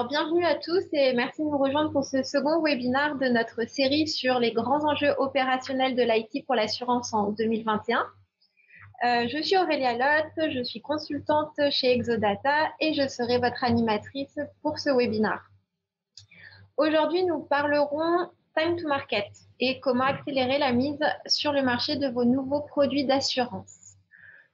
Bienvenue à tous et merci de nous rejoindre pour ce second webinaire de notre série sur les grands enjeux opérationnels de l'IT pour l'assurance en 2021. Je suis Aurélia Lotte, je suis consultante chez Exodata et je serai votre animatrice pour ce webinaire. Aujourd'hui, nous parlerons time to market et comment accélérer la mise sur le marché de vos nouveaux produits d'assurance.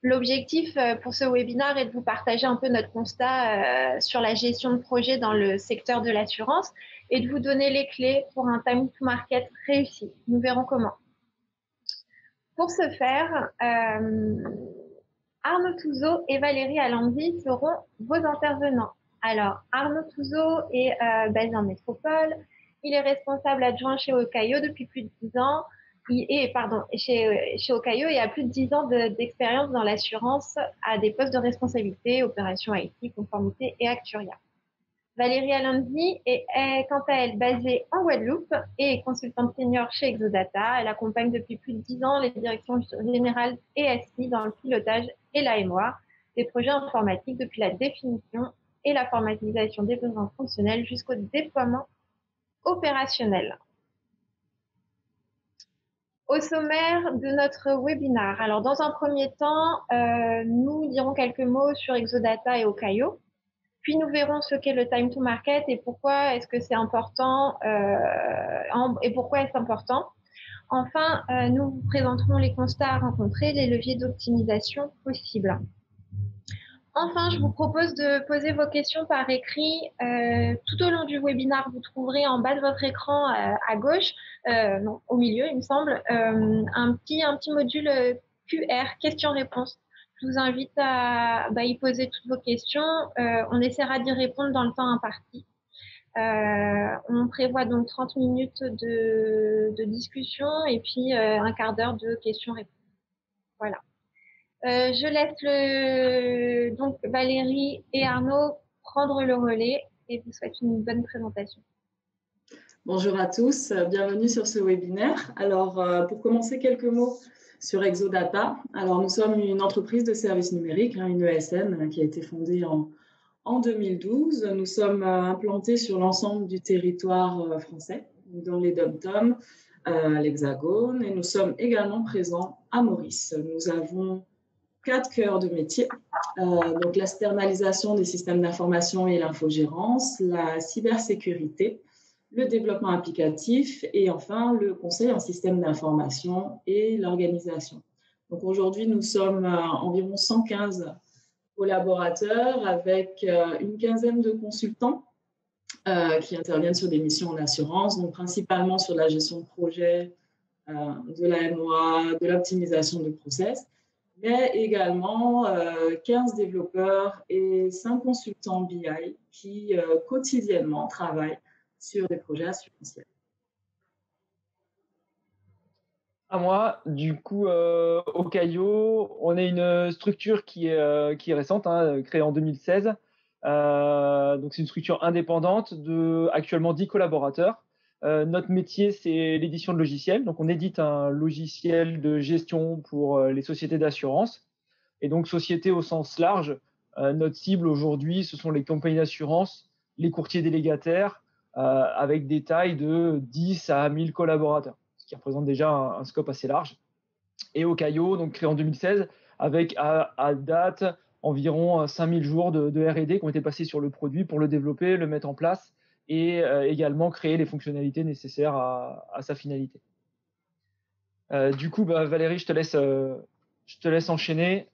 L'objectif pour ce webinaire est de vous partager un peu notre constat sur la gestion de projet dans le secteur de l'assurance et de vous donner les clés pour un time to market réussi. Nous verrons comment. Pour ce faire, Arnaud Touzeau et Valérie Alandi seront vos intervenants. Alors, Arnaud Touzeau est basé en métropole. Il est responsable adjoint chez Okayo depuis plus de 10 ans. Chez Okayo et a plus de 10 ans d'expérience dans l'assurance à des postes de responsabilité, opérations IT, conformité et actuariat. Valérie Alandi est quant à elle basée en Guadeloupe et est consultante senior chez Exodata. Elle accompagne depuis plus de 10 ans les directions générales et SI dans le pilotage et la MOA des projets informatiques depuis la définition et la formalisation des besoins fonctionnels jusqu'au déploiement opérationnel. Au sommaire de notre webinaire, alors dans un premier temps, nous dirons quelques mots sur Exodata et Okayo, puis nous verrons ce qu'est le time to market et pourquoi est-ce que c'est important et pourquoi est-ce important. Enfin, nous vous présenterons les constats à rencontrer, les leviers d'optimisation possibles. Enfin, je vous propose de poser vos questions par écrit. Tout au long du webinaire, vous trouverez en bas de votre écran à gauche, non, au milieu, il me semble, un petit module QR, questions-réponses. Je vous invite à y poser toutes vos questions. On essaiera d'y répondre dans le temps imparti. On prévoit donc 30 minutes de discussion et puis un quart d'heure de questions-réponses. Voilà. Je laisse donc Valérie et Arnaud prendre le relais et vous souhaite une bonne présentation. Bonjour à tous, bienvenue sur ce webinaire. Alors, pour commencer, quelques mots sur Exodata. Alors, nous sommes une entreprise de services numériques, une ESN qui a été fondée en 2012. Nous sommes implantés sur l'ensemble du territoire français, dans les DOM-TOM, l'Hexagone, et nous sommes également présents à Maurice. Nous avons 4 cœurs de métier, donc l'externalisation des systèmes d'information et l'infogérance, la cybersécurité, le développement applicatif et enfin le conseil en système d'information et l'organisation. Donc aujourd'hui, nous sommes environ 115 collaborateurs avec une quinzaine de consultants qui interviennent sur des missions en assurance, donc principalement sur la gestion de projet, de la MOA, de l'optimisation de process, mais également 15 développeurs et 5 consultants BI qui quotidiennement travaillent sur des projets assurantiels. À moi, du coup, Okayo, on est une structure qui est récente, créée en 2016. Donc c'est une structure indépendante de actuellement 10 collaborateurs. Notre métier, c'est l'édition de logiciels. Donc on édite un logiciel de gestion pour les sociétés d'assurance. Et donc société au sens large, notre cible aujourd'hui, ce sont les compagnies d'assurance, les courtiers délégataires, avec des tailles de 10 à 1000 collaborateurs, ce qui représente déjà un scope assez large. Et Okayo, donc créé en 2016, avec à date environ 5000 jours de R&D qui ont été passés sur le produit pour le développer, le mettre en place et également créer les fonctionnalités nécessaires à sa finalité. Du coup, Valérie, je te laisse enchaîner.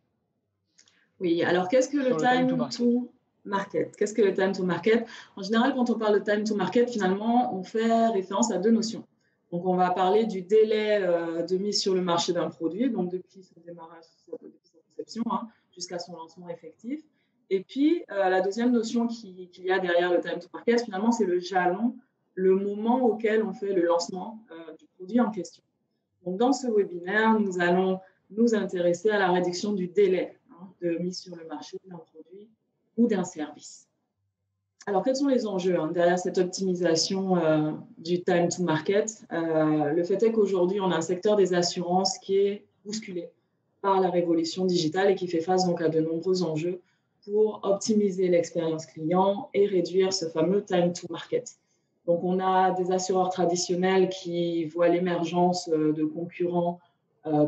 Oui, alors qu'est-ce que le time to market? Qu'est-ce que le time to market? En général, quand on parle de time to market, finalement, on fait référence à 2 notions. Donc, on va parler du délai de mise sur le marché d'un produit, donc depuis son démarrage, depuis sa conception, jusqu'à son lancement effectif. Et puis, la deuxième notion qu'il y a derrière le time to market, finalement, c'est le jalon, le moment auquel on fait le lancement du produit en question. Donc, dans ce webinaire, nous allons nous intéresser à la réduction du délai de mise sur le marché d'un produit ou d'un service. Alors, quels sont les enjeux derrière cette optimisation du time to market? Le fait est qu'aujourd'hui, on a un secteur des assurances qui est bousculé par la révolution digitale et qui fait face donc à de nombreux enjeux pour optimiser l'expérience client et réduire ce fameux time to market. Donc, on a des assureurs traditionnels qui voient l'émergence de concurrents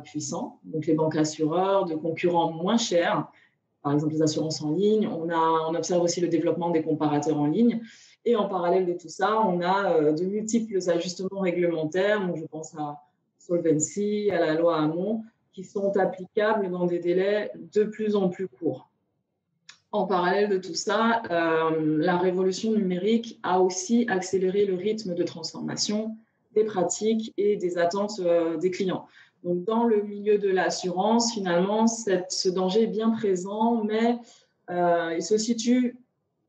puissants, donc les banques assureurs, de concurrents moins chers, par exemple les assurances en ligne. On observe aussi le développement des comparateurs en ligne. Et en parallèle de tout ça, on a de multiples ajustements réglementaires. Donc, je pense à Solvency, à la loi Hamon, qui sont applicables dans des délais de plus en plus courts. En parallèle de tout ça, la révolution numérique a aussi accéléré le rythme de transformation des pratiques et des attentes des clients. Donc, dans le milieu de l'assurance, finalement, ce danger est bien présent, mais il se situe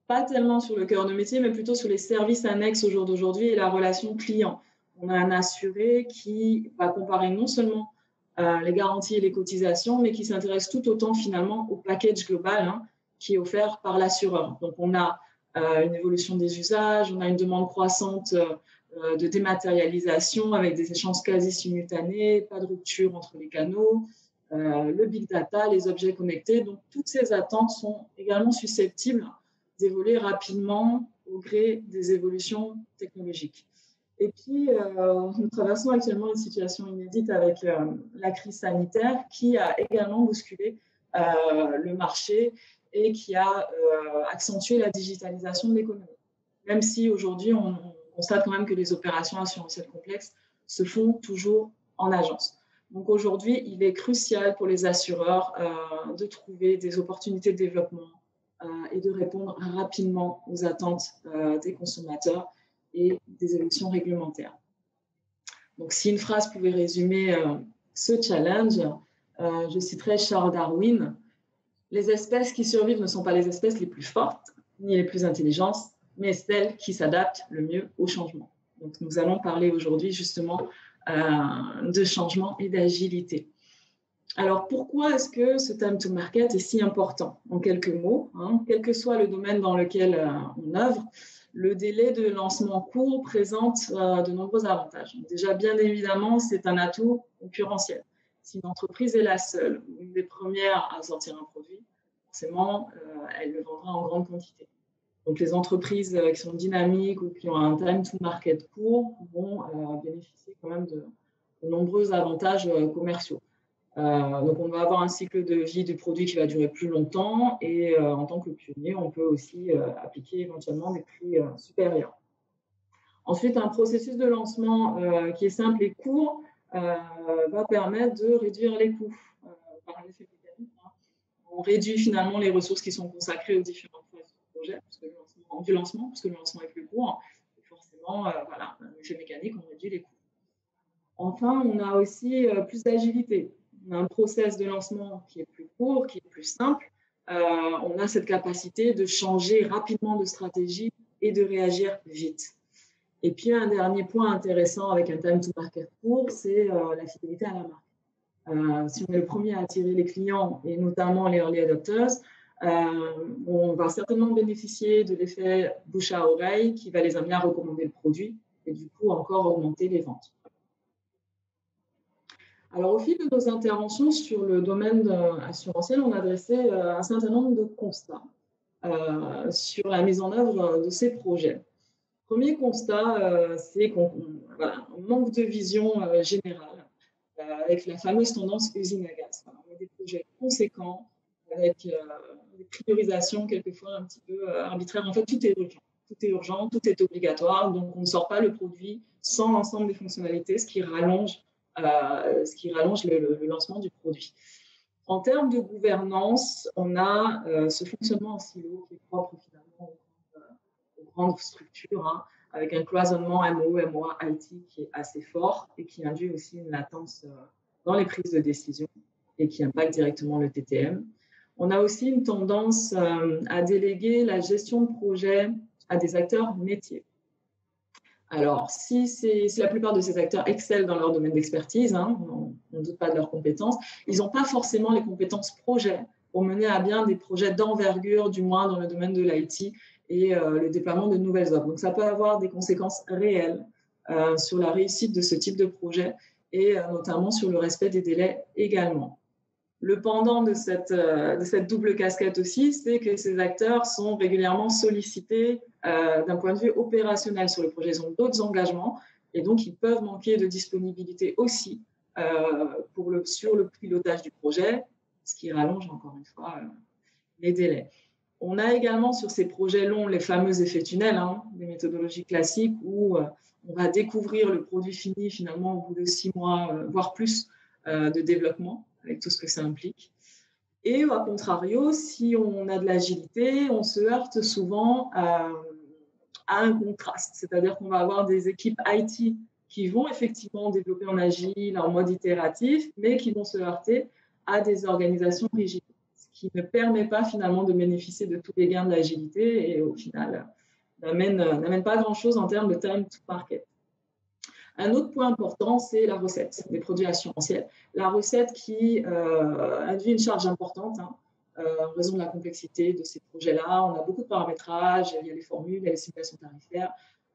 pas tellement sur le cœur de métier, mais plutôt sur les services annexes au jour d'aujourd'hui et la relation client. On a un assuré qui va comparer non seulement les garanties et les cotisations, mais qui s'intéresse tout autant finalement au package global qui est offert par l'assureur. Donc, on a une évolution des usages, on a une demande croissante de dématérialisation avec des échanges quasi simultanés, pas de rupture entre les canaux, le big data, les objets connectés. Donc, toutes ces attentes sont également susceptibles d'évoluer rapidement au gré des évolutions technologiques. Et puis, nous traversons actuellement une situation inédite avec la crise sanitaire qui a également bousculé le marché et qui a accentué la digitalisation de l'économie. Même si aujourd'hui, on constate quand même que les opérations assurantielles complexes se font toujours en agence. Donc aujourd'hui, il est crucial pour les assureurs de trouver des opportunités de développement et de répondre rapidement aux attentes des consommateurs et des évolutions réglementaires. Donc, si une phrase pouvait résumer ce challenge, je citerai Charles Darwin. Les espèces qui survivent ne sont pas les espèces les plus fortes ni les plus intelligentes, mais celles qui s'adaptent le mieux au changement. Donc, nous allons parler aujourd'hui justement de changement et d'agilité. Alors, pourquoi est-ce que ce time to market est si important? En quelques mots, quel que soit le domaine dans lequel on œuvre, le délai de lancement court présente de nombreux avantages. Donc, déjà, bien évidemment, c'est un atout concurrentiel. Si une entreprise est la seule ou une des premières à sortir un produit, forcément, elle le vendra en grande quantité. Donc, les entreprises qui sont dynamiques ou qui ont un time to market court vont bénéficier quand même de nombreux avantages commerciaux. Donc, on va avoir un cycle de vie du produit qui va durer plus longtemps et en tant que pionnier, on peut aussi appliquer éventuellement des prix supérieurs. Ensuite, un processus de lancement qui est simple et court va permettre de réduire les coûts par un effet mécanique. On réduit finalement les ressources qui sont consacrées aux différentes phases du projet, puisque le lancement est plus court. Et forcément, voilà, un effet mécanique, on réduit les coûts. Enfin, on a aussi plus d'agilité. On a un process de lancement qui est plus court, qui est plus simple. On a cette capacité de changer rapidement de stratégie et de réagir vite. Et puis, un dernier point intéressant avec un time to market court, c'est la fidélité à la marque. Si on est le premier à attirer les clients et notamment les early adopters, on va certainement bénéficier de l'effet bouche à oreille qui va les amener à recommander le produit et du coup encore augmenter les ventes. Alors, au fil de nos interventions sur le domaine assurantiel, on a dressé un certain nombre de constats sur la mise en œuvre de ces projets. Premier constat, c'est qu'on manque de vision générale avec la fameuse tendance usine à gaz. On a des projets conséquents avec des priorisations quelquefois un petit peu arbitraires. En fait, tout est urgent. Tout est urgent, tout est obligatoire. Donc, on ne sort pas le produit sans l'ensemble des fonctionnalités, ce qui rallonge le lancement du produit. En termes de gouvernance, on a ce fonctionnement en silo qui est propre finalement aux grandes structures, avec un cloisonnement MO, MOA, IT qui est assez fort et qui induit aussi une latence dans les prises de décision et qui impacte directement le TTM. On a aussi une tendance à déléguer la gestion de projet à des acteurs métiers. Alors, si la plupart de ces acteurs excellent dans leur domaine d'expertise, on ne doute pas de leurs compétences, ils n'ont pas forcément les compétences projet pour mener à bien des projets d'envergure, du moins dans le domaine de l'IT et le déploiement de nouvelles offres. Donc, ça peut avoir des conséquences réelles sur la réussite de ce type de projet et notamment sur le respect des délais également. Le pendant de cette double casquette aussi, c'est que ces acteurs sont régulièrement sollicités d'un point de vue opérationnel sur le projet. Ils ont d'autres engagements et donc ils peuvent manquer de disponibilité aussi sur le pilotage du projet, ce qui rallonge encore une fois les délais. On a également sur ces projets longs les fameux effets tunnels, des méthodologies classiques où on va découvrir le produit fini finalement au bout de 6 mois, voire plus de développement, avec tout ce que ça implique. Et à contrario, si on a de l'agilité, on se heurte souvent à un contraste, c'est-à-dire qu'on va avoir des équipes IT qui vont effectivement développer en agile, en mode itératif, mais qui vont se heurter à des organisations rigides, ce qui ne permet pas finalement de bénéficier de tous les gains de l'agilité et au final n'amène pas grand-chose en termes de time to market. Un autre point important, c'est la recette des produits assurantiels. La recette qui induit une charge importante en raison de la complexité de ces projets-là. On a beaucoup de paramétrage, il y a les formules, il y a les simulations tarifaires.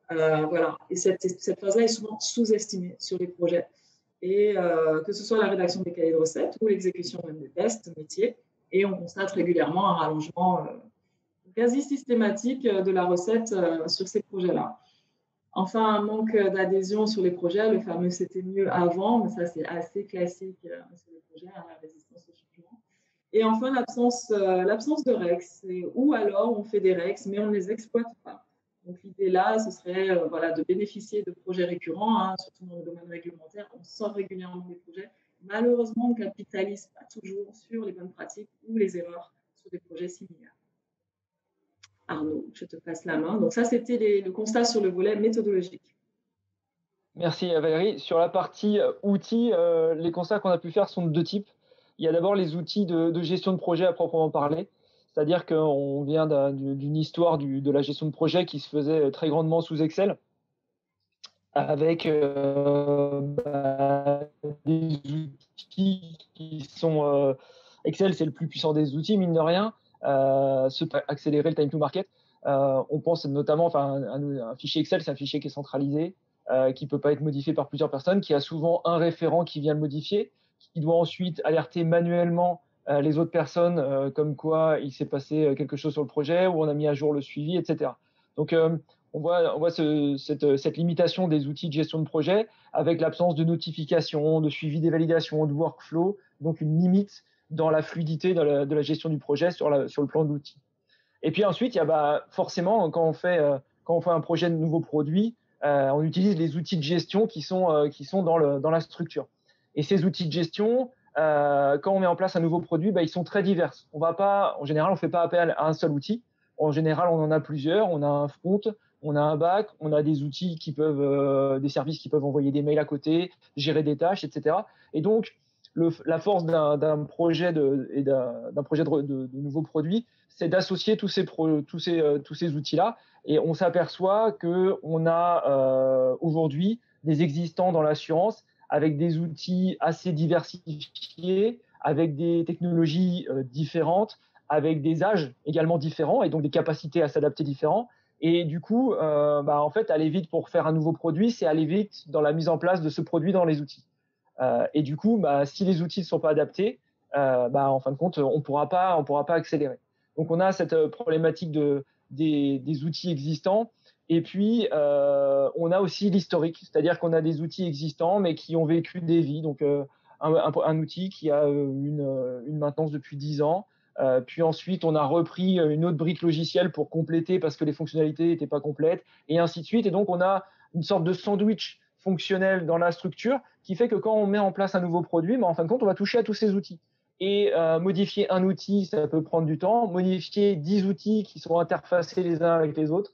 Voilà. Et cette phase-là est souvent sous-estimée sur les projets. Et que ce soit la rédaction des cahiers de recettes ou l'exécution même des tests métiers. Et on constate régulièrement un rallongement quasi systématique de la recette sur ces projets-là. Enfin, un manque d'adhésion sur les projets, le fameux c'était mieux avant, mais ça c'est assez classique sur les projets, la résistance au changement. Et enfin, l'absence de REX, ou alors on fait des REX, mais on ne les exploite pas. Donc l'idée là, ce serait de bénéficier de projets récurrents, surtout dans le domaine réglementaire. On sort régulièrement des projets. Malheureusement, on ne capitalise pas toujours sur les bonnes pratiques ou les erreurs sur des projets similaires. Arnaud, je te passe la main. Donc ça, c'était le constat sur le volet méthodologique. Merci Valérie. Sur la partie outils, les constats qu'on a pu faire sont de deux types. Il y a d'abord les outils de gestion de projet à proprement parler. C'est-à-dire qu'on vient d'une histoire de la gestion de projet qui se faisait très grandement sous Excel, avec des outils qui sont... Excel, c'est le plus puissant des outils, mine de rien. Accélérer le time to market. On pense notamment, un fichier Excel, c'est un fichier qui est centralisé, qui ne peut pas être modifié par plusieurs personnes, qui a souvent un référent qui vient le modifier, qui doit ensuite alerter manuellement les autres personnes, comme quoi il s'est passé quelque chose sur le projet, ou on a mis à jour le suivi, etc. Donc, on voit cette limitation des outils de gestion de projet avec l'absence de notification, de suivi des validations, de workflow, donc une limite dans la fluidité de la gestion du projet sur le plan de l'outil. Et puis ensuite, il y a forcément, quand on fait un projet de nouveau produit, on utilise les outils de gestion qui sont dans la structure. Et ces outils de gestion, quand on met en place un nouveau produit, ils sont très divers. En général, on ne fait pas appel à un seul outil. En général, on en a plusieurs. On a un front, on a un back, on a des outils des services qui peuvent envoyer des mails à côté, gérer des tâches, etc. Et donc, la force d'un projet de nouveau produit, c'est d'associer tous ces outils-là. Et on s'aperçoit qu'on a aujourd'hui des existants dans l'assurance avec des outils assez diversifiés, avec des technologies différentes, avec des âges également différents et donc des capacités à s'adapter différents. Et du coup, en fait, aller vite pour faire un nouveau produit, c'est aller vite dans la mise en place de ce produit dans les outils. Et du coup, si les outils ne sont pas adaptés, en fin de compte, on pourra pas accélérer. Donc, on a cette problématique des outils existants. Et puis, on a aussi l'historique, c'est-à-dire qu'on a des outils existants, mais qui ont vécu des vies. Donc, un outil qui a une maintenance depuis 10 ans. Puis ensuite, on a repris une autre brique logicielle pour compléter parce que les fonctionnalités n'étaient pas complètes, et ainsi de suite. Et donc, on a une sorte de sandwich fonctionnel dans la structure qui fait que quand on met en place un nouveau produit, en fin de compte, on va toucher à tous ces outils. Et modifier un outil, ça peut prendre du temps. Modifier 10 outils qui sont interfacés les uns avec les autres,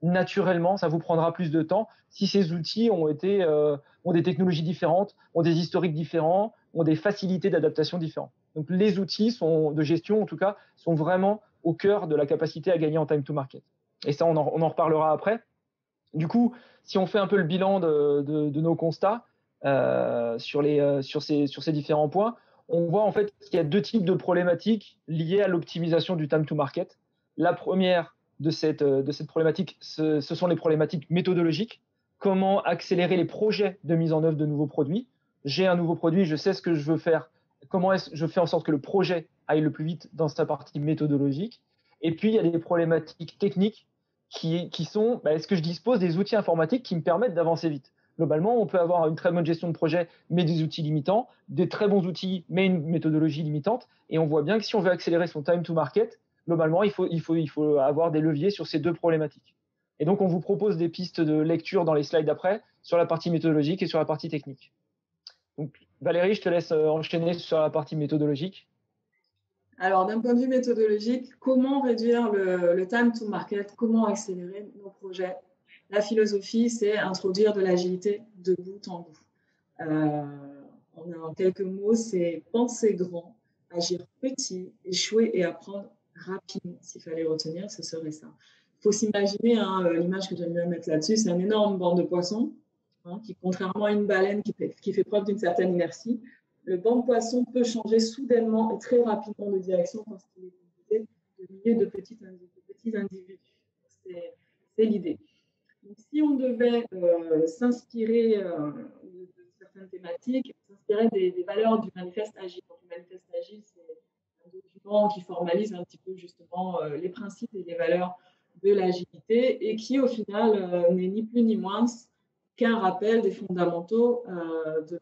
naturellement, ça vous prendra plus de temps si ces outils ont des technologies différentes, ont des historiques différents, ont des facilités d'adaptation différentes. Donc, les outils de gestion, en tout cas, sont vraiment au cœur de la capacité à gagner en time to market. Et ça, on en reparlera après. Du coup, si on fait un peu le bilan de nos constats sur ces différents points, on voit en fait qu'il y a deux types de problématiques liées à l'optimisation du time to market. La première de cette problématique, ce sont les problématiques méthodologiques. Comment accélérer les projets de mise en œuvre de nouveaux produits? J'ai un nouveau produit, je sais ce que je veux faire comment est-ce que je fais en sorte que le projet aille le plus vite dans sa partie méthodologique. Et puis, il y a des problématiques techniques qui sont, est-ce que je dispose des outils informatiques qui me permettent d'avancer vite? Globalement, on peut avoir une très bonne gestion de projet, mais des outils limitants, des très bons outils, mais une méthodologie limitante. Et on voit bien que si on veut accélérer son time to market, globalement, il faut avoir des leviers sur ces deux problématiques. Et donc, on vous propose des pistes de lecture dans les slides d'après sur la partie méthodologique et sur la partie technique. Donc, Valérie, je te laisse enchaîner sur la partie méthodologique. Alors, d'un point de vue méthodologique, comment réduire le time to market? Comment accélérer nos projets? La philosophie, c'est introduire de l'agilité de bout en bout. En quelques mots, c'est penser grand, agir petit, échouer et apprendre rapidement. S'il fallait retenir, ce serait ça. Il faut s'imaginer, l'image que j'aime bien mettre là-dessus, c'est un énorme banc de poissons qui, contrairement à une baleine qui fait preuve d'une certaine inertie, le banc de poissons peut changer soudainement et très rapidement de direction parce qu'il est composé de milliers de petits individus. C'est l'idée. Donc, si on devait s'inspirer de certaines thématiques, s'inspirer des valeurs du manifeste agile. Donc, le manifeste agile, c'est un document qui formalise un petit peu justement les principes et les valeurs de l'agilité et qui, au final, n'est ni plus ni moins qu'un rappel des fondamentaux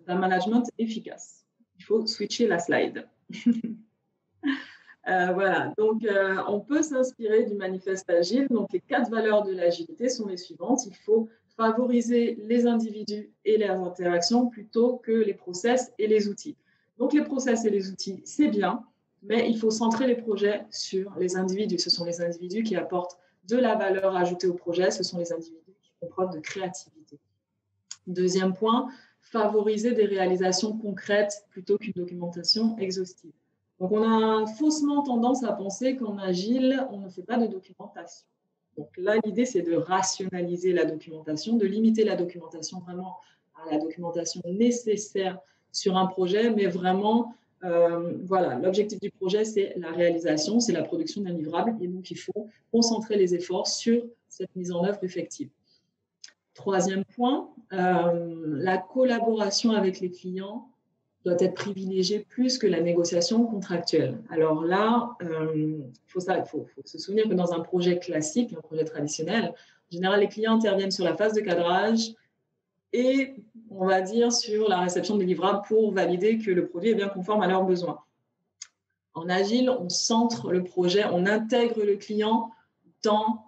d'un management efficace. Il faut switcher la slide. Voilà, donc on peut s'inspirer du manifeste agile. Donc les 4 valeurs de l'agilité sont les suivantes. Il faut favoriser les individus et leurs interactions plutôt que les process et les outils. Donc les process et les outils, c'est bien, mais il faut centrer les projets sur les individus. Ce sont les individus qui apportent de la valeur ajoutée au projet. Ce sont les individus qui font preuve de créativité. Deuxième point, favoriser des réalisations concrètes plutôt qu'une documentation exhaustive. Donc, on a faussement tendance à penser qu'en agile, on ne fait pas de documentation. Donc là, l'idée, c'est de rationaliser la documentation, de limiter la documentation vraiment à la documentation nécessaire sur un projet, mais vraiment, voilà, l'objectif du projet, c'est la réalisation, c'est la production d'un livrable, et donc il faut concentrer les efforts sur cette mise en œuvre effective. Troisième point, la collaboration avec les clients doit être privilégiée plus que la négociation contractuelle. Alors là, il faut se souvenir que dans un projet classique, un projet traditionnel, en général, les clients interviennent sur la phase de cadrage et, on va dire, sur la réception des livrables pour valider que le produit est bien conforme à leurs besoins. En agile, on centre le projet, on intègre le client dans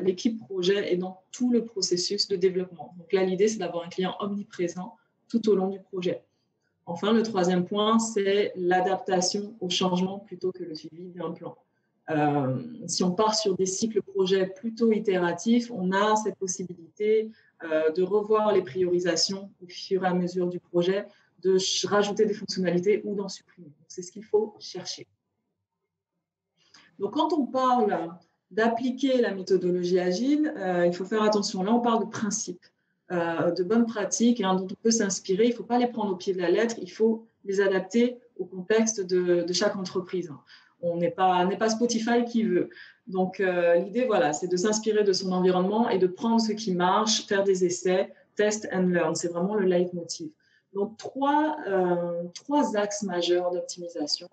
l'équipe projet et dans tout le processus de développement. Donc là, l'idée, c'est d'avoir un client omniprésent tout au long du projet. Enfin, le troisième point, c'est l'adaptation au changement plutôt que le suivi d'un plan. Si on part sur des cycles projets plutôt itératifs, on a cette possibilité de revoir les priorisations au fur et à mesure du projet, de rajouter des fonctionnalités ou d'en supprimer. C'est ce qu'il faut chercher. Donc, quand on parle d'appliquer la méthodologie agile, il faut faire attention. Là, on parle de principes. De bonnes pratiques dont on peut s'inspirer. Il ne faut pas les prendre au pied de la lettre, il faut les adapter au contexte de chaque entreprise. On n'est pas Spotify qui veut. Donc, l'idée, voilà, c'est de s'inspirer de son environnement et de prendre ce qui marche, faire des essais, test and learn. C'est vraiment le leitmotiv. Donc, trois axes majeurs d'optimisation.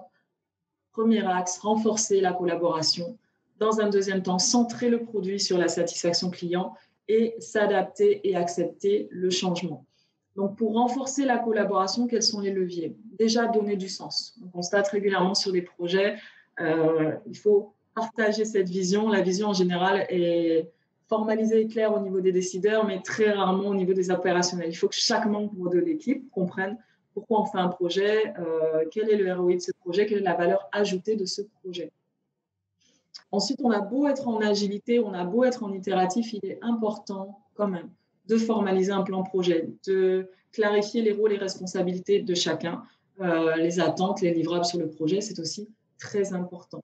Premier axe, renforcer la collaboration. Dans un deuxième temps, centrer le produit sur la satisfaction client et s'adapter et accepter le changement. Donc, pour renforcer la collaboration, quels sont les leviers? Déjà, donner du sens. On constate régulièrement sur des projets, il faut partager cette vision. La vision, en général, est formalisée et claire au niveau des décideurs, mais très rarement au niveau des opérationnels. Il faut que chaque membre de l'équipe comprenne pourquoi on fait un projet, quel est le ROI de ce projet, quelle est la valeur ajoutée de ce projet. Ensuite, on a beau être en agilité, on a beau être en itératif, il est important quand même de formaliser un plan projet, de clarifier les rôles et responsabilités de chacun, les attentes, les livrables sur le projet, c'est aussi très important.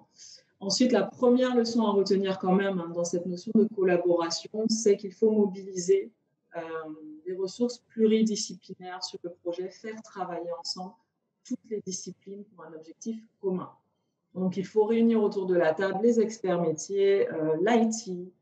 Ensuite, la première leçon à retenir quand même dans cette notion de collaboration, c'est qu'il faut mobiliser des ressources pluridisciplinaires sur le projet, faire travailler ensemble toutes les disciplines pour un objectif commun. Donc, il faut réunir autour de la table les experts métiers, l'IT,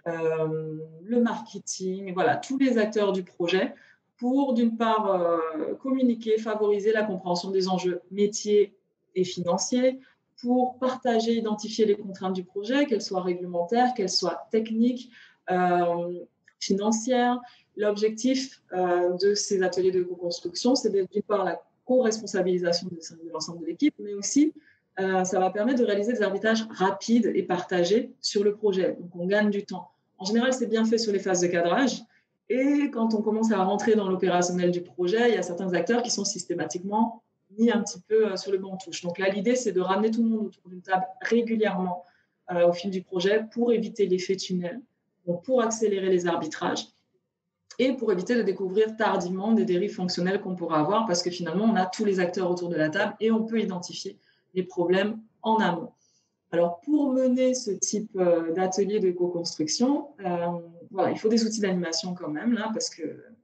le marketing, voilà, tous les acteurs du projet pour, d'une part, communiquer, favoriser la compréhension des enjeux métiers et financiers, pour partager, identifier les contraintes du projet, qu'elles soient réglementaires, qu'elles soient techniques, financières. L'objectif de ces ateliers de co-construction, c'est d'une part la co-responsabilisation de l'ensemble de l'équipe, mais aussi ça va permettre de réaliser des arbitrages rapides et partagés sur le projet. Donc, on gagne du temps. En général, c'est bien fait sur les phases de cadrage. Et quand on commence à rentrer dans l'opérationnel du projet, il y a certains acteurs qui sont systématiquement mis un petit peu sur le banc touche. Donc là, l'idée, c'est de ramener tout le monde autour d'une table régulièrement au fil du projet pour éviter l'effet tunnel, donc pour accélérer les arbitrages et pour éviter de découvrir tardivement des dérives fonctionnelles qu'on pourra avoir parce que finalement, on a tous les acteurs autour de la table et on peut identifier les problèmes en amont. Alors, pour mener ce type d'atelier de co-construction, voilà, il faut des outils d'animation quand même, là, parce que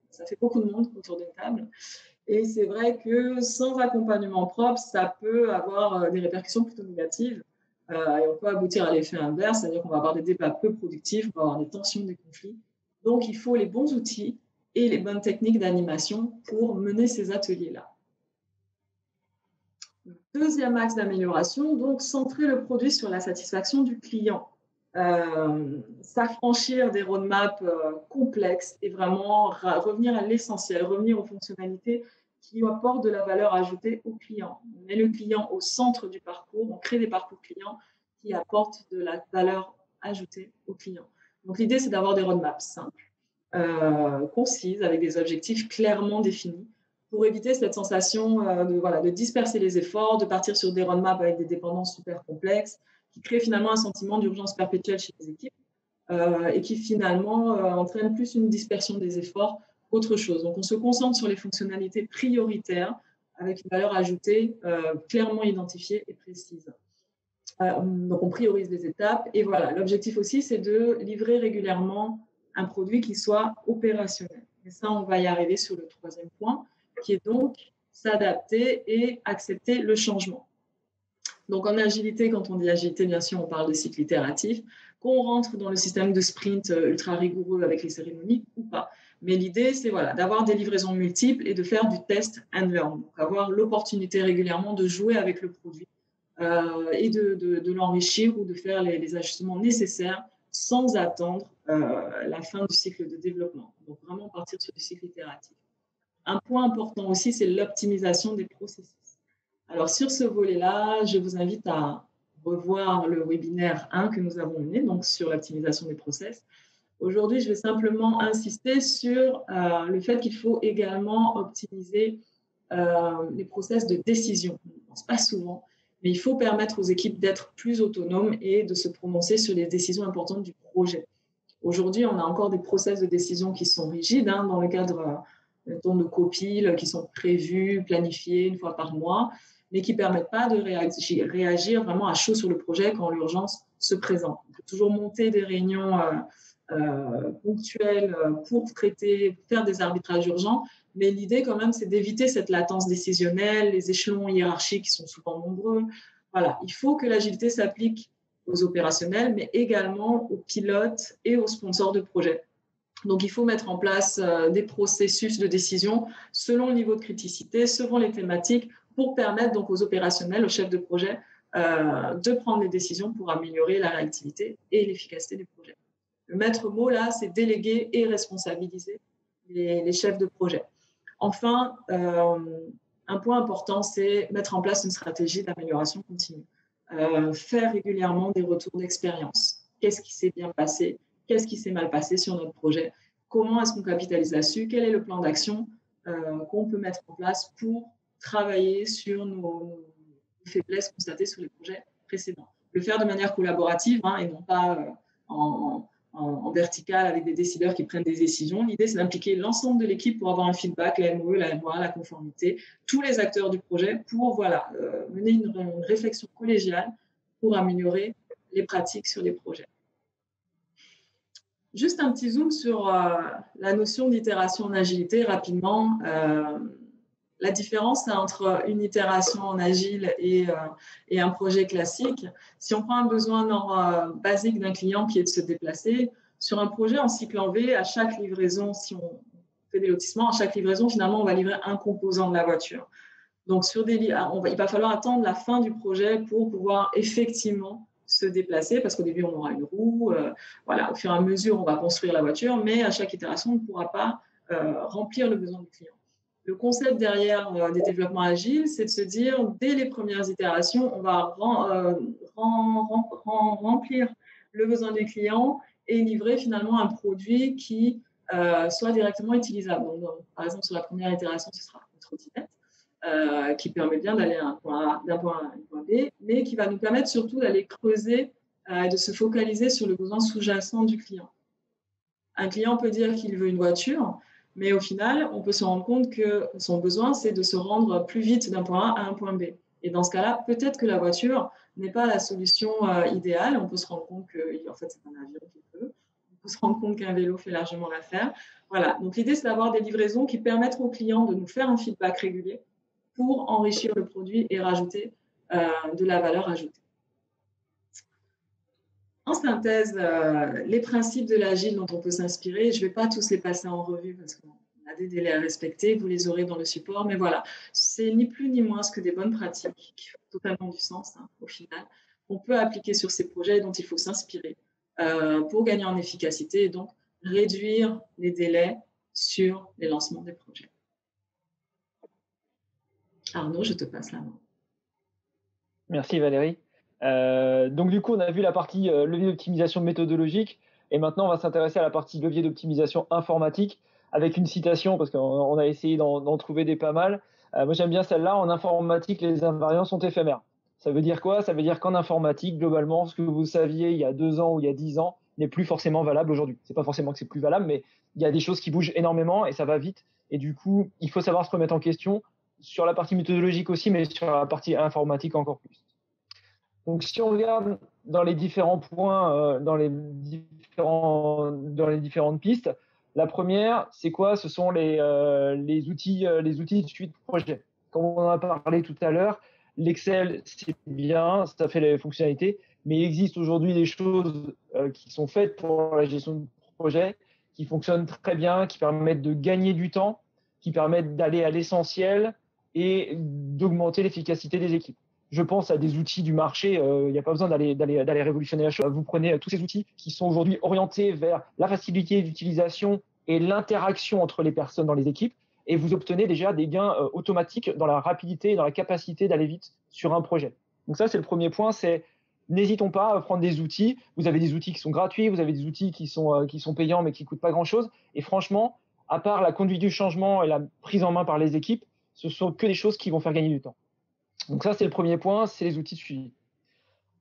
ça fait beaucoup de monde autour d'une table. Et c'est vrai que sans accompagnement propre, ça peut avoir des répercussions plutôt négatives. Et on peut aboutir à l'effet inverse, c'est-à-dire qu'on va avoir des débats peu productifs, on va avoir des tensions, des conflits. Donc, il faut les bons outils et les bonnes techniques d'animation pour mener ces ateliers-là. Deuxième axe d'amélioration, donc centrer le produit sur la satisfaction du client. S'affranchir des roadmaps complexes et vraiment revenir à l'essentiel, revenir aux fonctionnalités qui apportent de la valeur ajoutée au client. On met le client au centre du parcours, on crée des parcours clients qui apportent de la valeur ajoutée au client. Donc l'idée, c'est d'avoir des roadmaps simples, concises, avec des objectifs clairement définis, pour éviter cette sensation de disperser les efforts, de partir sur des roadmaps avec des dépendances super complexes, qui crée finalement un sentiment d'urgence perpétuelle chez les équipes et qui finalement entraîne plus une dispersion des efforts qu'autre chose. Donc on se concentre sur les fonctionnalités prioritaires avec une valeur ajoutée clairement identifiée et précise. Donc on priorise les étapes et voilà, l'objectif aussi c'est de livrer régulièrement un produit qui soit opérationnel. Et ça, on va y arriver sur le troisième point, qui est donc s'adapter et accepter le changement. Donc en agilité, quand on dit agilité, bien sûr, on parle de cycle itératif, qu'on rentre dans le système de sprint ultra rigoureux avec les cérémonies ou pas. Mais l'idée, c'est voilà, d'avoir des livraisons multiples et de faire du test and learn, donc avoir l'opportunité régulièrement de jouer avec le produit et de l'enrichir ou de faire les ajustements nécessaires sans attendre la fin du cycle de développement. Donc vraiment partir sur du cycle itératif. Un point important aussi, c'est l'optimisation des processus. Alors, sur ce volet-là, je vous invite à revoir le webinaire 1 que nous avons mené, donc sur l'optimisation des process. Aujourd'hui, je vais simplement insister sur le fait qu'il faut également optimiser les process de décision. On ne pense pas souvent, mais il faut permettre aux équipes d'être plus autonomes et de se prononcer sur les décisions importantes du projet. Aujourd'hui, on a encore des process de décision qui sont rigides dans le cadre de copiles qui sont prévus, planifiés une fois par mois, mais qui ne permettent pas de réagir vraiment à chaud sur le projet quand l'urgence se présente. On peut toujours monter des réunions ponctuelles pour traiter, faire des arbitrages urgents, mais l'idée quand même, c'est d'éviter cette latence décisionnelle, les échelons hiérarchiques qui sont souvent nombreux. Voilà, il faut que l'agilité s'applique aux opérationnels, mais également aux pilotes et aux sponsors de projet. Donc, il faut mettre en place des processus de décision selon le niveau de criticité, selon les thématiques, pour permettre donc aux opérationnels, aux chefs de projet, de prendre les décisions pour améliorer la réactivité et l'efficacité du projet. Le maître mot, là, c'est déléguer et responsabiliser les chefs de projet. Enfin, un point important, c'est mettre en place une stratégie d'amélioration continue. Faire régulièrement des retours d'expérience. Qu'est-ce qui s'est bien passé? Qu'est-ce qui s'est mal passé sur notre projet? Comment est-ce qu'on capitalise là-dessus? Quel est le plan d'action qu'on peut mettre en place pour travailler sur nos faiblesses constatées sur les projets précédents? Le faire de manière collaborative et non pas en vertical avec des décideurs qui prennent des décisions. L'idée, c'est d'impliquer l'ensemble de l'équipe pour avoir un feedback, la MOE, la MOA, la conformité, tous les acteurs du projet pour mener une réflexion collégiale pour améliorer les pratiques sur les projets. Juste un petit zoom sur la notion d'itération en agilité rapidement. La différence entre une itération en agile et un projet classique, si on prend un besoin basique d'un client qui est de se déplacer, sur un projet en cycle en V, à chaque livraison, si on fait des lotissements. À chaque livraison, finalement, on va livrer un composant de la voiture. Donc, il va falloir attendre la fin du projet pour pouvoir effectivement se déplacer, parce qu'au début, on aura une roue. Voilà, au fur et à mesure, on va construire la voiture, mais à chaque itération, on ne pourra pas remplir le besoin du client. Le concept derrière des développements agiles, c'est de se dire, dès les premières itérations, on va remplir le besoin du client et livrer finalement un produit qui soit directement utilisable. Donc, par exemple, sur la première itération, ce sera une trottinette. Qui permet bien d'aller d'un point A à un point B, mais qui va nous permettre surtout d'aller creuser et de se focaliser sur le besoin sous-jacent du client. Un client peut dire qu'il veut une voiture, mais au final, on peut se rendre compte que son besoin, c'est de se rendre plus vite d'un point A à un point B. Et dans ce cas-là, peut-être que la voiture n'est pas la solution idéale. On peut se rendre compte que, en fait, c'est un avion qui peut. On peut se rendre compte qu'un vélo fait largement l'affaire. Voilà. Donc, l'idée, c'est d'avoir des livraisons qui permettent aux clients de nous faire un feedback régulier pour enrichir le produit et rajouter de la valeur ajoutée. En synthèse, les principes de l'agile dont on peut s'inspirer, je ne vais pas tous les passer en revue parce qu'on a des délais à respecter, vous les aurez dans le support, mais voilà, c'est ni plus ni moins que des bonnes pratiques qui font totalement du sens au final, qu'on peut appliquer sur ces projets et dont il faut s'inspirer pour gagner en efficacité et donc réduire les délais sur les lancements des projets. Arnaud, je te passe la main. Merci Valérie. Donc du coup, on a vu la partie levier d'optimisation méthodologique et maintenant on va s'intéresser à la partie levier d'optimisation informatique avec une citation parce qu'on a essayé d'en trouver des pas mal. Moi j'aime bien celle-là, en informatique les invariants sont éphémères. Ça veut dire quoi? Ça veut dire qu'en informatique, globalement, ce que vous saviez il y a 2 ans ou il y a 10 ans n'est plus forcément valable aujourd'hui. C'est pas forcément que c'est plus valable, mais il y a des choses qui bougent énormément et ça va vite. Et du coup, il faut savoir se remettre en question sur la partie méthodologique aussi, mais sur la partie informatique encore plus. Donc, si on regarde dans les différents points, dans les différentes pistes, la première, c'est quoi? Ce sont les outils de suite projet. Comme on en a parlé tout à l'heure, l'Excel, c'est bien, ça fait les fonctionnalités, mais il existe aujourd'hui des choses qui sont faites pour la gestion de projet, qui fonctionnent très bien, qui permettent de gagner du temps, qui permettent d'aller à l'essentiel et d'augmenter l'efficacité des équipes. Je pense à des outils du marché, il n'y a pas besoin d'aller révolutionner la chose. Vous prenez tous ces outils qui sont aujourd'hui orientés vers la facilité d'utilisation et l'interaction entre les personnes dans les équipes et vous obtenez déjà des gains automatiques dans la rapidité et dans la capacité d'aller vite sur un projet. Donc ça, c'est le premier point, c'est n'hésitons pas à prendre des outils. Vous avez des outils qui sont gratuits, vous avez des outils qui sont payants mais qui ne coûtent pas grand-chose. Et franchement, à part la conduite du changement et la prise en main par les équipes, ce sont que des choses qui vont faire gagner du temps. Donc ça, c'est le premier point, c'est les outils de suivi.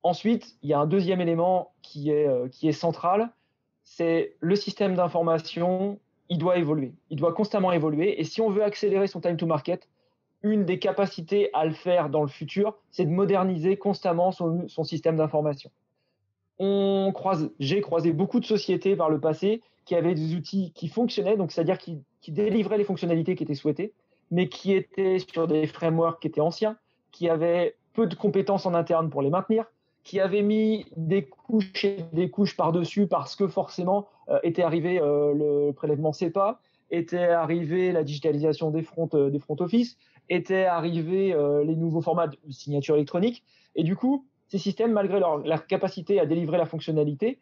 Ensuite, il y a un deuxième élément qui est central, c'est le système d'information, il doit évoluer. Il doit constamment évoluer. Et si on veut accélérer son time to market, une des capacités à le faire dans le futur, c'est de moderniser constamment son système d'information. J'ai croisé beaucoup de sociétés par le passé qui avaient des outils qui fonctionnaient, donc c'est-à-dire qui délivraient les fonctionnalités qui étaient souhaitées, mais qui étaient sur des frameworks qui étaient anciens, qui avaient peu de compétences en interne pour les maintenir, qui avaient mis des couches et des couches par-dessus parce que forcément était arrivé le prélèvement SEPA, était arrivé la digitalisation des front office, était arrivé les nouveaux formats de signature électronique. Et du coup, ces systèmes, malgré leur capacité à délivrer la fonctionnalité,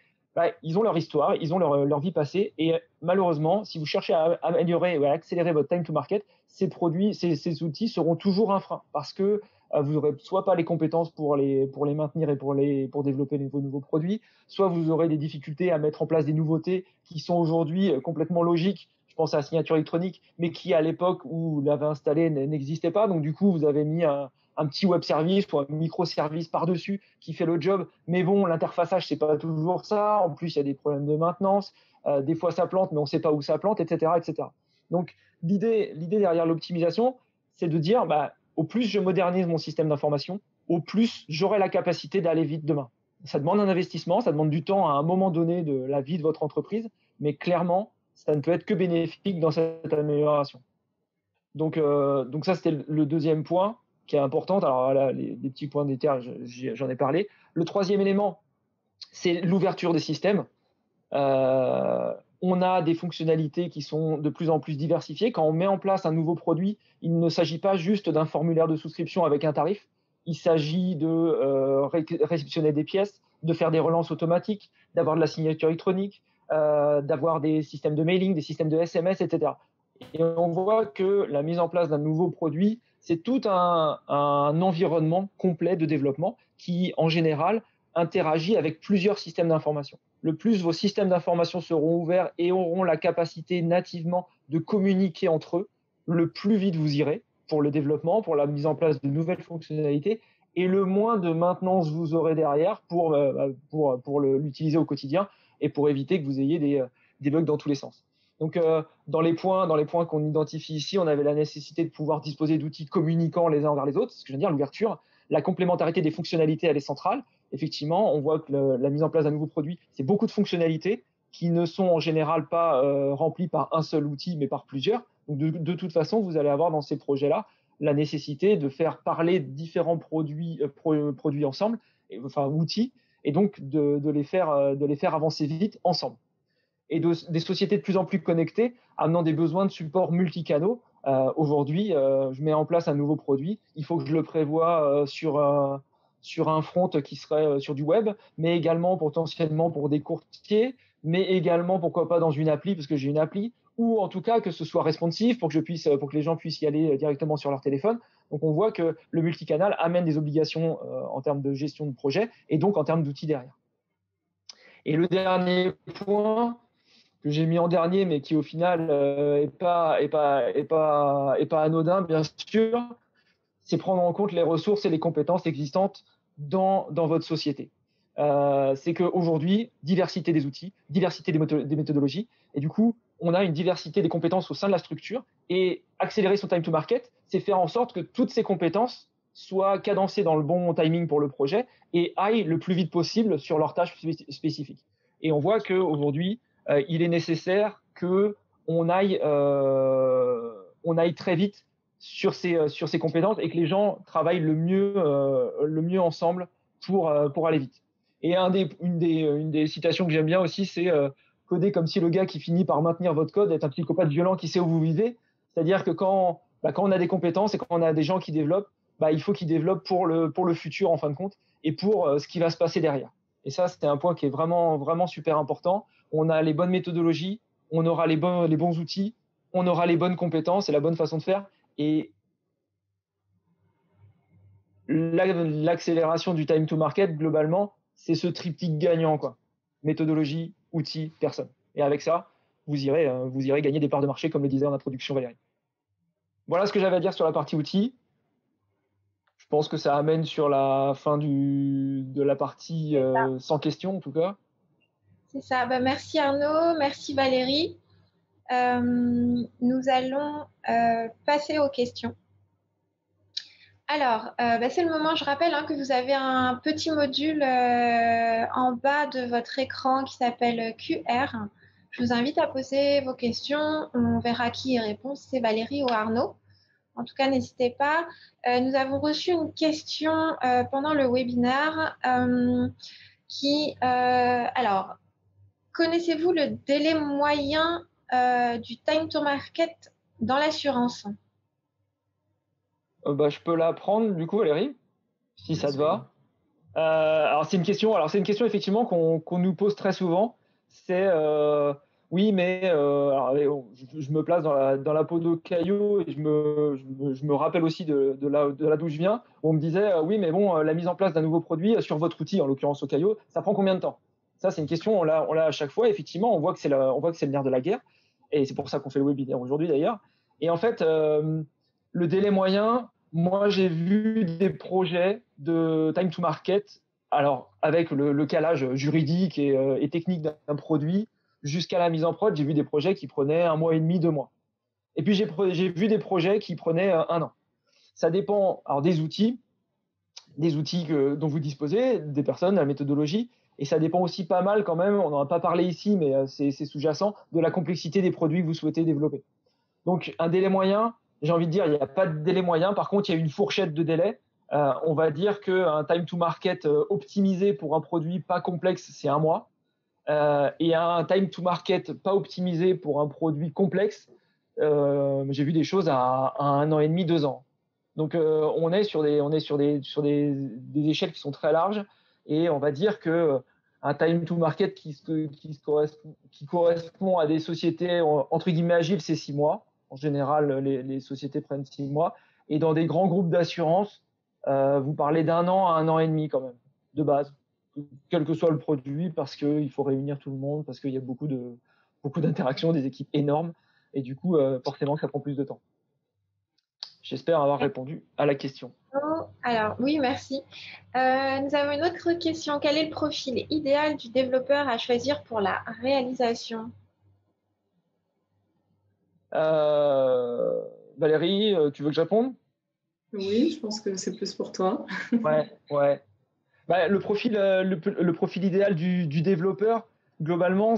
ils ont leur histoire, ils ont leur vie passée. Et malheureusement, si vous cherchez à améliorer ou à accélérer votre time to market, ces outils seront toujours un frein parce que vous n'aurez soit pas les compétences pour les maintenir et pour développer de nouveaux produits, soit vous aurez des difficultés à mettre en place des nouveautés qui sont aujourd'hui complètement logiques. Je pense à la signature électronique, mais qui à l'époque où vous l'avez installé n'existait pas. Donc du coup, vous avez mis un petit web service ou un microservice par-dessus qui fait le job. Mais bon, l'interfaçage, c'est pas toujours ça. En plus, il y a des problèmes de maintenance. Des fois, ça plante, mais on ne sait pas où ça plante, etc., etc. Donc, l'idée derrière l'optimisation, c'est de dire, au plus je modernise mon système d'information, au plus j'aurai la capacité d'aller vite demain. Ça demande un investissement, ça demande du temps à un moment donné de la vie de votre entreprise, mais clairement, ça ne peut être que bénéfique dans cette amélioration. Donc ça, c'était le deuxième point qui est important. Alors là, les petits points d'état, j'en ai parlé. Le troisième élément, c'est l'ouverture des systèmes. On a des fonctionnalités qui sont de plus en plus diversifiées. Quand on met en place un nouveau produit, il ne s'agit pas juste d'un formulaire de souscription avec un tarif. Il s'agit de réceptionner des pièces, de faire des relances automatiques, d'avoir de la signature électronique, d'avoir des systèmes de mailing, des systèmes de SMS, etc. Et on voit que la mise en place d'un nouveau produit, c'est tout un environnement complet de développement qui, en général, interagit avec plusieurs systèmes d'information. Le plus vos systèmes d'information seront ouverts et auront la capacité nativement de communiquer entre eux, le plus vite vous irez pour le développement, pour la mise en place de nouvelles fonctionnalités, et le moins de maintenance vous aurez derrière pour l'utiliser au quotidien et pour éviter que vous ayez des bugs dans tous les sens. Donc, dans les points qu'on identifie ici, on avait la nécessité de pouvoir disposer d'outils communiquant les uns vers les autres, ce que je veux dire, l'ouverture, la complémentarité des fonctionnalités, elle est centrale. Effectivement, on voit que la mise en place d'un nouveau produit, c'est beaucoup de fonctionnalités qui ne sont en général pas remplies par un seul outil, mais par plusieurs. Donc, de toute façon, vous allez avoir dans ces projets-là la nécessité de faire parler différents produits ensemble, enfin outils, et donc de les faire avancer vite ensemble. Et des sociétés de plus en plus connectées, amenant des besoins de support multicanaux. Aujourd'hui, je mets en place un nouveau produit, il faut que je le prévoie sur un front qui serait sur du web, mais également potentiellement pour des courtiers, mais également pourquoi pas dans une appli, parce que j'ai une appli, ou en tout cas que ce soit responsive pour que les gens puissent y aller directement sur leur téléphone. Donc on voit que le multicanal amène des obligations en termes de gestion de projet et donc en termes d'outils derrière. Et le dernier point que j'ai mis en dernier, mais qui au final est pas anodin, bien sûr, c'est prendre en compte les ressources et les compétences existantes dans votre société. C'est qu'aujourd'hui, diversité des outils, diversité des méthodologies, et du coup, on a une diversité des compétences au sein de la structure, et accélérer son time to market, c'est faire en sorte que toutes ces compétences soient cadencées dans le bon timing pour le projet et aillent le plus vite possible sur leurs tâches spécifiques. Et on voit qu'aujourd'hui, il est nécessaire qu'on aille très vite sur ces compétences et que les gens travaillent le mieux ensemble pour aller vite. Et une des citations que j'aime bien aussi, c'est coder comme si le gars qui finit par maintenir votre code est un psychopathe violent qui sait où vous vivez. C'est-à-dire que quand on a des compétences et quand on a des gens qui développent, il faut qu'ils développent pour le futur en fin de compte et pour ce qui va se passer derrière. Et ça, c'était un point qui est vraiment, vraiment super important. On a les bonnes méthodologies, on aura les bons outils, on aura les bonnes compétences et la bonne façon de faire. Et l'accélération du time to market, globalement, c'est ce triptyque gagnant, quoi. Méthodologie, outils, personne. Et avec ça, vous irez gagner des parts de marché, comme le disait en introduction Valérie. Voilà ce que j'avais à dire sur la partie outils. Je pense que ça amène sur la fin de la partie sans question, en tout cas. C'est ça. Merci Arnaud, merci Valérie. Nous allons passer aux questions. Alors, c'est le moment, je rappelle que vous avez un petit module en bas de votre écran qui s'appelle QR. Je vous invite à poser vos questions. On verra qui y répond, si c'est Valérie ou Arnaud. En tout cas, n'hésitez pas. Nous avons reçu une question pendant le webinaire alors, connaissez-vous le délai moyen du time to market dans l'assurance? Je peux la prendre du coup, Valérie, si ça te va. Alors c'est une question effectivement qu'on nous pose très souvent. C'est oui, mais je me place dans la peau de Caillot et je me rappelle aussi de là d'où je viens. On me disait oui, mais bon, la mise en place d'un nouveau produit sur votre outil, en l'occurrence au Caillot, ça prend combien de temps? Ça, c'est une question, on l'a à chaque fois. Effectivement, on voit que c'est le nerf de la guerre, et c'est pour ça qu'on fait le webinaire aujourd'hui d'ailleurs. Et en fait, le délai moyen, moi j'ai vu des projets de time to market, alors avec le calage juridique et technique d'un produit jusqu'à la mise en prod, j'ai vu des projets qui prenaient 1 mois et demi, 2 mois. Et puis j'ai vu des projets qui prenaient 1 an. Ça dépend alors des outils dont vous disposez, des personnes, de la méthodologie, et ça dépend aussi pas mal quand même, on n'en a pas parlé ici, mais c'est sous-jacent, de la complexité des produits que vous souhaitez développer. Donc un délai moyen, j'ai envie de dire, il n'y a pas de délai moyen, par contre il y a une fourchette de délai. On va dire qu'un time to market optimisé pour un produit pas complexe, c'est 1 mois. et un time to market pas optimisé pour un produit complexe, j'ai vu des choses à 1 an et demi, 2 ans. Donc on est sur des échelles qui sont très larges, et on va dire que un time to market qui correspond à des sociétés entre guillemets agiles, c'est 6 mois. En général, les sociétés prennent 6 mois. Et dans des grands groupes d'assurance, vous parlez d'1 an à 1 an et demi quand même, de base, quel que soit le produit, parce qu'il faut réunir tout le monde, parce qu'il y a beaucoup d'interactions, des équipes énormes, et du coup, forcément, ça prend plus de temps. J'espère avoir répondu à la question. Alors, oui, merci. Nous avons une autre question. Quel est le profil idéal du développeur à choisir pour la réalisation? Valérie, tu veux que je réponde? Oui, je pense que c'est plus pour toi. Ouais. Bah, le profil idéal du développeur, globalement,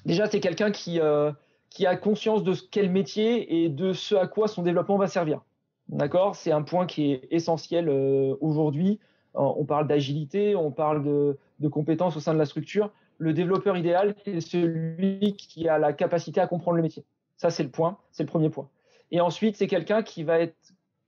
déjà c'est quelqu'un qui a conscience de ce qu'est le métier et de ce à quoi son développement va servir. D'accord? C'est un point qui est essentiel aujourd'hui. On parle d'agilité, on parle de compétences au sein de la structure. Le développeur idéal, c'est celui qui a la capacité à comprendre le métier. Ça, c'est le premier point. Et ensuite, c'est quelqu'un qui va être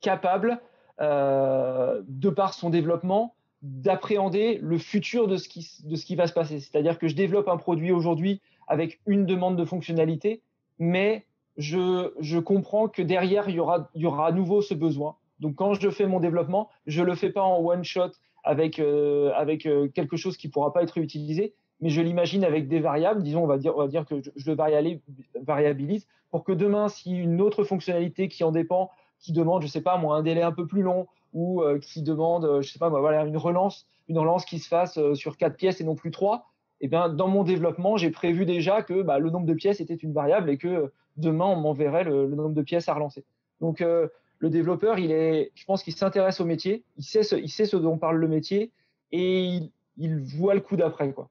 capable, de par son développement, d'appréhender le futur de ce qui va se passer. C'est-à-dire que je développe un produit aujourd'hui avec une demande de fonctionnalité, mais je comprends que derrière, il y aura à nouveau ce besoin. Donc, quand je fais mon développement, je ne le fais pas en one shot avec quelque chose qui ne pourra pas être réutilisé, mais je l'imagine avec des variables. Disons, on va dire que je le variabilise pour que demain, si une autre fonctionnalité qui en dépend, qui demande, je ne sais pas moi, un délai un peu plus long, ou qui demande, je sais pas moi, voilà, une relance qui se fasse sur 4 pièces et non plus 3, eh bien, dans mon développement, j'ai prévu déjà que le nombre de pièces était une variable et que demain, on m'enverrait le nombre de pièces à relancer. Donc, le développeur, je pense qu'il s'intéresse au métier, il sait ce dont parle le métier, et il voit le coup d'après, quoi.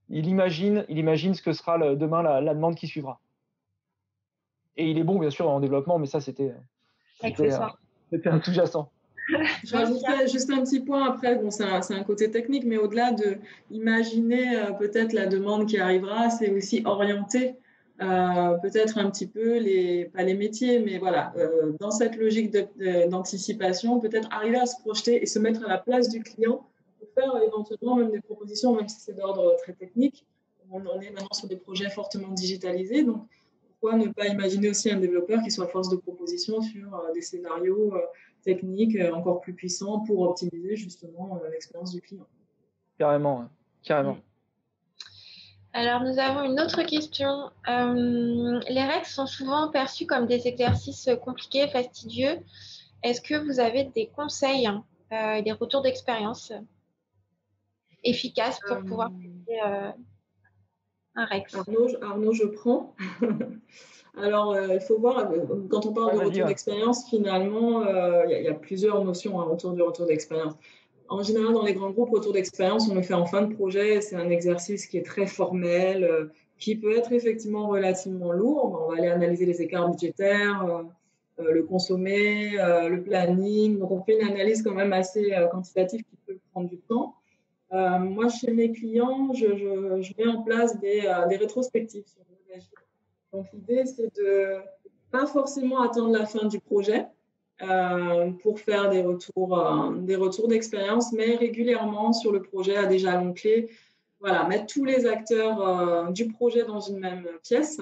Il imagine ce que sera demain la demande qui suivra. Et il est bon, bien sûr, en développement, mais ça, c'était un sous-jacent. Je rajouterais juste un petit point après, bon, c'est un côté technique, mais au-delà de imaginer peut-être la demande qui arrivera, c'est aussi orienter peut-être un petit peu pas les métiers, mais voilà, dans cette logique d'anticipation, peut-être arriver à se projeter et se mettre à la place du client pour faire éventuellement même des propositions, même si c'est d'ordre très technique. On est maintenant sur des projets fortement digitalisés, donc pourquoi ne pas imaginer aussi un développeur qui soit force de proposition sur des scénarios techniques encore plus puissants pour optimiser justement l'expérience du client. Carrément. Alors, nous avons une autre question. Les règles sont souvent perçues comme des exercices compliqués, fastidieux. Est-ce que vous avez des conseils, des retours d'expérience efficaces pour pouvoir appliquer un REX? Arnaud, je prends. Alors, il faut voir, quand on parle de retour d'expérience, finalement, il y a plusieurs notions autour du retour d'expérience. En général, dans les grands groupes, retour d'expérience, on le fait en fin de projet. C'est un exercice qui est très formel, qui peut être effectivement relativement lourd. On va aller analyser les écarts budgétaires, le consommé, le planning. Donc, on fait une analyse quand même assez quantitative qui peut prendre du temps. Moi, chez mes clients, je mets en place des rétrospectives sur le agile. Donc, l'idée, c'est de pas forcément attendre la fin du projet pour faire des retours d'expérience, mais régulièrement sur le projet à des jalons clés. Voilà, mettre tous les acteurs du projet dans une même pièce.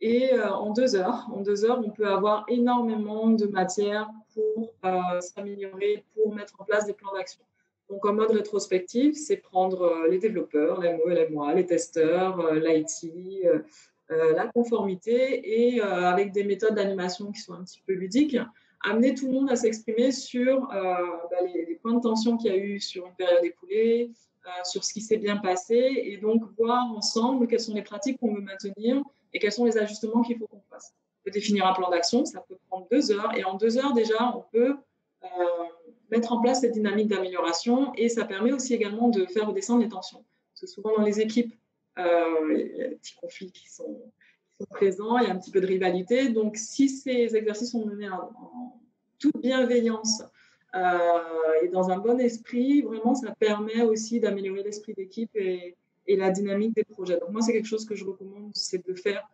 Et en 2 heures, on peut avoir énormément de matière pour s'améliorer, pour mettre en place des plans d'action. Donc, en mode rétrospective, c'est prendre les développeurs, les MO et les MOA, les testeurs, l'IT, la conformité, et avec des méthodes d'animation qui sont un petit peu ludiques, amener tout le monde à s'exprimer sur les points de tension qu'il y a eu sur une période écoulée, sur ce qui s'est bien passé, et donc voir ensemble quelles sont les pratiques qu'on veut maintenir et quels sont les ajustements qu'il faut qu'on fasse. On peut définir un plan d'action, ça peut prendre 2 heures, et en 2 heures déjà, on peut mettre en place cette dynamique d'amélioration, et ça permet aussi également de faire redescendre les tensions. Parce que souvent dans les équipes, il y a des petits conflits qui sont présents, il y a un petit peu de rivalité. Donc, si ces exercices sont menés en toute bienveillance et dans un bon esprit, vraiment, ça permet aussi d'améliorer l'esprit d'équipe et et la dynamique des projets. Donc moi, c'est quelque chose que je recommande, c'est de faire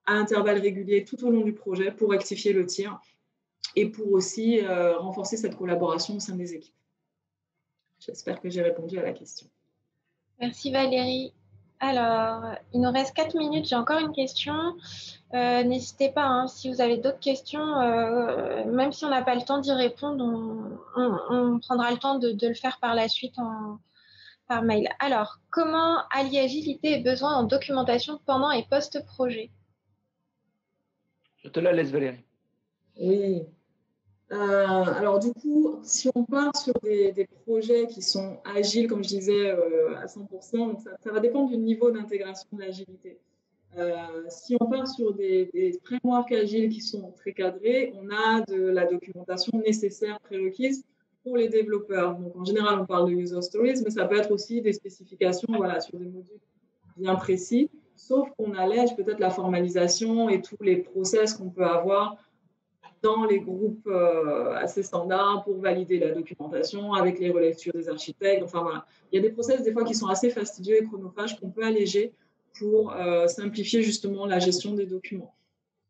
à intervalles réguliers tout au long du projet pour rectifier le tir et pour aussi renforcer cette collaboration au sein des équipes. J'espère que j'ai répondu à la question. Merci Valérie. Alors, il nous reste 4 minutes, j'ai encore une question. N'hésitez pas, hein, si vous avez d'autres questions, même si on n'a pas le temps d'y répondre, on prendra le temps de le faire par la suite par mail. Alors, comment allier agilité et besoin en documentation pendant et post-projet? Je te la laisse, Valérie. Oui. Alors du coup, si on part sur des projets qui sont agiles, comme je disais, à 100%, donc ça va dépendre du niveau d'intégration de l'agilité. Si on part sur des frameworks agiles qui sont très cadrés, on a de la documentation nécessaire, prérequise pour les développeurs. Donc en général, on parle de user stories, mais ça peut être aussi des spécifications, voilà, sur des modules bien précis, sauf qu'on allège peut-être la formalisation et tous les process qu'on peut avoir dans les groupes assez standards pour valider la documentation avec les relectures des architectes. Enfin voilà, il y a des process des fois qui sont assez fastidieux et chronophages qu'on peut alléger pour simplifier justement la gestion des documents.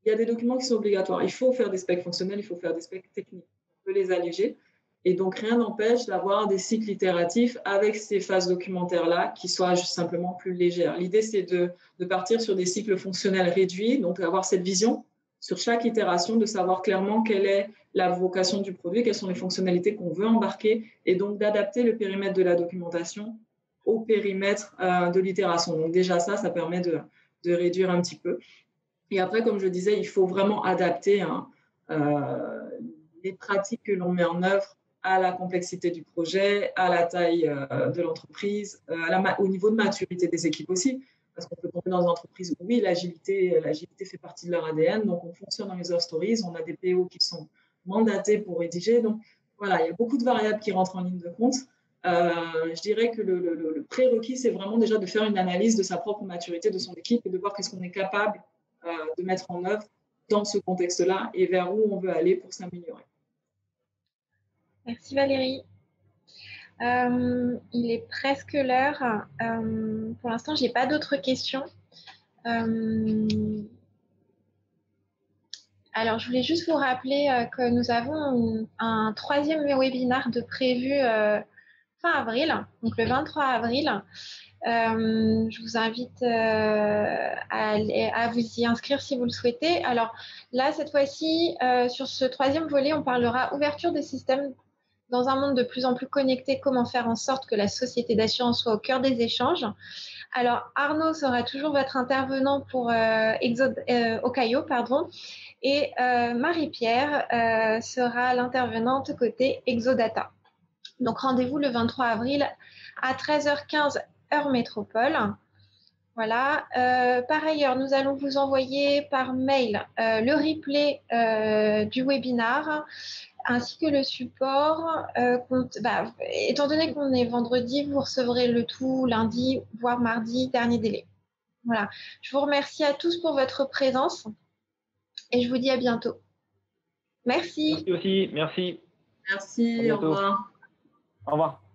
Il y a des documents qui sont obligatoires. Il faut faire des specs fonctionnels, il faut faire des specs techniques. On peut les alléger. Et donc, rien n'empêche d'avoir des cycles itératifs avec ces phases documentaires-là qui soient juste simplement plus légères. L'idée, c'est de partir sur des cycles fonctionnels réduits, donc avoir cette vision sur chaque itération, de savoir clairement quelle est la vocation du produit, quelles sont les fonctionnalités qu'on veut embarquer, et donc d'adapter le périmètre de la documentation au périmètre de l'itération. Donc déjà ça permet de réduire un petit peu. Et après, comme je disais, il faut vraiment adapter les pratiques que l'on met en œuvre à la complexité du projet, à la taille de l'entreprise, au niveau de maturité des équipes aussi. Parce qu'on peut tomber dans une entreprise où, oui, l'agilité fait partie de leur ADN. Donc, on fonctionne en user stories. On a des PO qui sont mandatés pour rédiger. Donc, voilà, il y a beaucoup de variables qui rentrent en ligne de compte. Je dirais que le prérequis, c'est vraiment déjà de faire une analyse de sa propre maturité, de son équipe et de voir qu'est-ce qu'on est capable de mettre en œuvre dans ce contexte-là et vers où on veut aller pour s'améliorer. Merci Valérie. Il est presque l'heure. Pour l'instant, je n'ai pas d'autres questions. Alors, je voulais juste vous rappeler que nous avons un 3e webinaire de prévu fin avril, donc le 23 avril. Je vous invite à vous y inscrire si vous le souhaitez. Alors là, cette fois-ci, sur ce 3e volet, on parlera ouverture des systèmes dans un monde de plus en plus connecté, comment faire en sorte que la société d'assurance soit au cœur des échanges. Alors, Arnaud sera toujours votre intervenant pour Okayo, pardon, et Marie-Pierre sera l'intervenante côté Exodata. Donc, rendez-vous le 23 avril à 13h15 heure métropole. Voilà. Par ailleurs, nous allons vous envoyer par mail le replay du webinaire ainsi que le support. Étant donné qu'on est vendredi, vous recevrez le tout lundi, voire mardi, dernier délai. Voilà. Je vous remercie à tous pour votre présence et je vous dis à bientôt. Merci. Merci aussi, merci. Merci, au revoir. Au revoir.